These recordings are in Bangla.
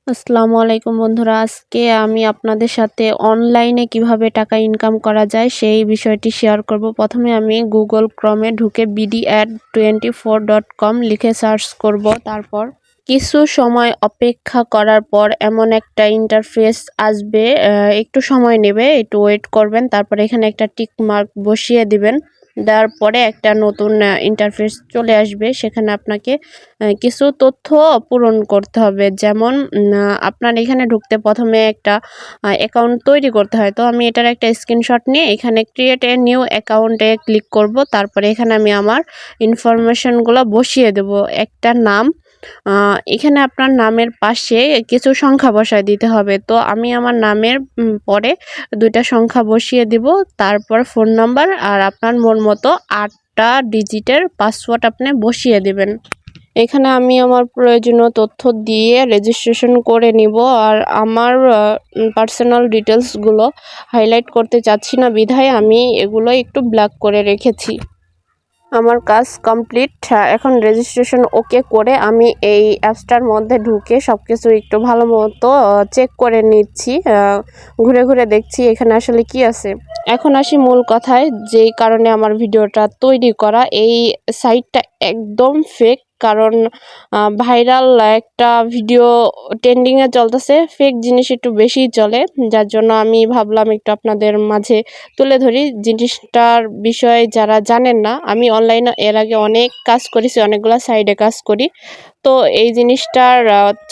আসসালামু আলাইকুম বন্ধুরা, আজকে আমি আপনাদের সাথে অনলাইনে কিভাবে টাকা ইনকাম করা যায় সেই বিষয়টি শেয়ার করব। প্রথমে আমি গুগল ক্রমে ঢুকে bdad24.com লিখে সার্চ করব। তারপর কিছু সময় অপেক্ষা করার পর এমন একটা ইন্টারফেস আসবে। একটু সময় নেবে, একটু ওয়েট করবেন। তারপরে এখানে একটা টিক মার্ক বসিয়ে দিবেন। দেওয়ার পরে একটা নতুন ইন্টারফেস চলে আসবে। সেখানে আপনাকে কিছু তথ্য পূরণ করতে হবে। যেমন আপনার এখানে ঢুকতে প্রথমে একটা অ্যাকাউন্ট তৈরি করতে হয়। তো আমি এটার একটা স্ক্রিনশট নিয়ে এখানে ক্রিয়েট এ নিউ অ্যাকাউন্টে ক্লিক করব। তারপরে এখানে আমি আমার ইনফরমেশনগুলো বসিয়ে দেব। একটা নাম, এখানে আপনার নামের পাশে কিছু সংখ্যা বসায় দিতে হবে। তো আমি আমার নামের পরে 2টা সংখ্যা বসিয়ে দিব। তারপর ফোন নাম্বার আর আপনার মন মতো 8টা ডিজিটের পাসওয়ার্ড আপনি বসিয়ে দিবেন। এখানে আমি আমার প্রয়োজনীয় তথ্য দিয়ে রেজিস্ট্রেশন করে নিব। আর আমার পার্সোনাল ডিটেলসগুলো হাইলাইট করতে চাচ্ছি না বিধায় আমি এগুলো একটু ব্ল্যাক করে রেখেছি। আমার কাজ কমপ্লিট। এখন রেজিস্ট্রেশন ওকে করে আমি এই অ্যাপসটার মধ্যে ঢুকে সব কিছু একটু ভালো মতো চেক করে নিচ্ছি। ঘুরে ঘুরে দেখছি এখানে আসলে কি আছে। এখন আসি মূল কথায়, যেই কারণে আমার ভিডিওটা তৈরি করা। এই সাইটটা একদম ফেক, কারণ ভাইরাল একটা ভিডিও ট্রেন্ডিংয়ে চলতেছে। ফেক জিনিস একটু বেশিই চলে, যার জন্য আমি ভাবলাম একটু আপনাদের মাঝে তুলে ধরি জিনিসটার বিষয়ে যারা জানেন না। আমি অনলাইনে এর আগে অনেক কাজ করেছি, অনেকগুলো সাইডে কাজ করি। তো এই জিনিসটার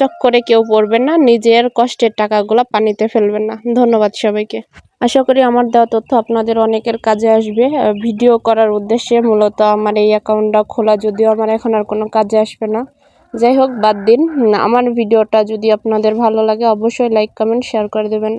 চক্করে কেউ পড়বেন না, নিজের কষ্টের টাকাগুলো পানিতে ফেলবেন না। ধন্যবাদ সবাইকে। আশা করি আমার দেওয়া তথ্য আপনাদের অনেকের কাজে আসবে। ভিডিও করার উদ্দেশ্যে মূলত আমার এই অ্যাকাউন্টটা খোলা, যদিও আমার এখন আর কোনো কাজে আসবে না। যাই হোক, বাদ দিন। আমার ভিডিওটা যদি আপনাদের ভালো লাগে অবশ্যই লাইক, কমেন্ট, শেয়ার করে দেবেন।